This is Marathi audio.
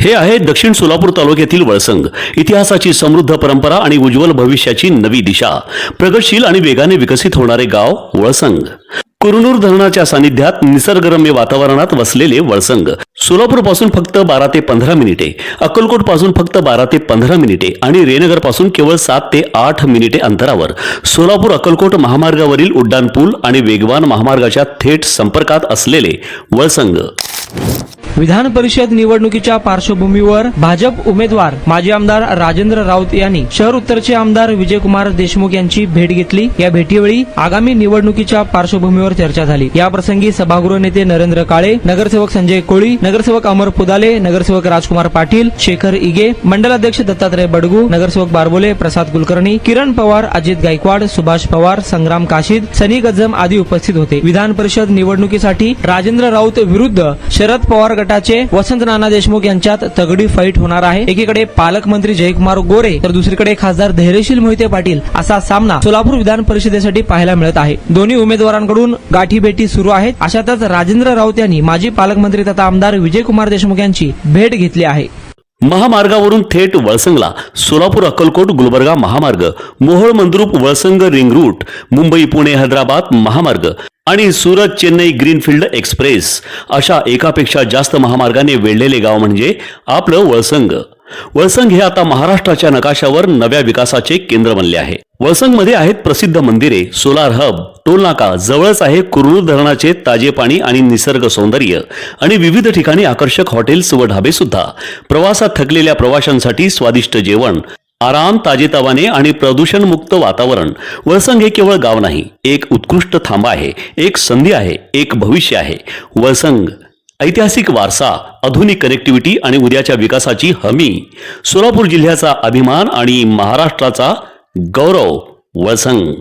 हे आहे दक्षिण सोलापूर तालुक्यातील वळसंग. इतिहासाची समृद्ध परंपरा आणि उज्ज्वल भविष्याची नवी दिशा. प्रगतशील आणि वेगाने विकसित होणारे गाव वळसंग. कुरनूर धरणाच्या सानिध्यात निसर्गरम्य वातावरणात वसलेले वळसंग सोलापूर पासून फक्त 12 ते 15 मिनिटे, अक्कलकोट पासून फक्त 12 ते 15 मिनिटे आणि रेनगर पासून केवळ 7 ते 8 मिनिटे अंतरावर सोलापूर अक्कलकोट महामार्गावरील उड्डाण पूल आणि वेगवान महामार्गाच्या थेट संपर्कात असलेले वळसंग. विधान परिषद निवडणुकीच्या पार्श्वभूमीवर भाजप उमेदवार माजी आमदार राजेंद्र राऊत यांनी शहर उत्तरचे आमदार विजयकुमार देशमुख यांची भेट घेतली. या भेटीवेळी आगामी निवडणुकीच्या पार्श्वभूमीवर चर्चा झाली. या प्रसंगी सभागृह नेते नरेंद्र काळे, नगरसेवक संजय कोळी, नगरसेवक अमर पुदाले, नगरसेवक राजकुमार पाटील, शेखर इगे, मंडलाध्यक्ष दत्तात्रय बडगू, नगरसेवक बारबोले, प्रसाद कुलकर्णी, किरण पवार, अजित गायकवाड, सुभाष पवार, संग्राम काशीद, सनी गज्जम आदी उपस्थित होते. विधान परिषद निवडणुकीसाठी राजेंद्र राऊत विरुद्ध शरद पवार गटाचे वसंत नाना देशमुख यांच्यात तगडी फाईट होणार आहे. एकीकडे पालकमंत्री जयकुमार गोरे तर दुसरीकडे खासदार धैर्यशील मोहिते पाटील असा सामना सोलापूर विधान परिषदेसाठी पाहायला मिळत आहे. दोन्ही उमेदवारांकडून गाठीभेटी सुरू आहेत. अशातच राजेंद्र राऊत यांनी माजी पालकमंत्री तथा आमदार विजयकुमार देशमुख यांची भेट घेतली आहे. महामार्गावरून थेट वळसंगला सोलापूर अक्कलकोट गुलबर्गा महामार्ग, मोहोळ मंद्रुप वळसंग रिंग रूट, मुंबई पुणे हैदराबाद महामार्ग आणि सुरत चेन्नई ग्रीनफील्ड एक्सप्रेस अशा एकापेक्षा जास्त महामार्गाने वेढलेले गाव म्हणजे आपलं वळसंग. वळसंग हे आता महाराष्ट्राच्या नकाशावर नव्या विकासाचे केंद्र बनले आहे. वळसंगमध्ये आहेत प्रसिद्ध मंदिरे, सोलार हब, टोलनाका, जवळच आहे कुरनूर धरणाचे ताजे पाणी आणि निसर्ग सौंदर्य आणि विविध ठिकाणी आकर्षक हॉटेल्स व ढाबे सुद्धा. प्रवासात थकलेल्या प्रवाशांसाठी स्वादिष्ट जेवण, आराम, ताजेतवाने आणि प्रदूषणमुक्त वातावरण. वळसंग हे केवळ गाव नाही, एक उत्कृष्ट थांबा आहे, एक संधी आहे, एक भविष्य आहे. वळसंग ऐतिहासिक वारसा, आधुनिक कनेक्टिव्हिटी आणि उद्याच्या विकासाची हमी. सोलापूर जिल्ह्याचा अभिमान आणि महाराष्ट्राचा गौरव. वळसंग.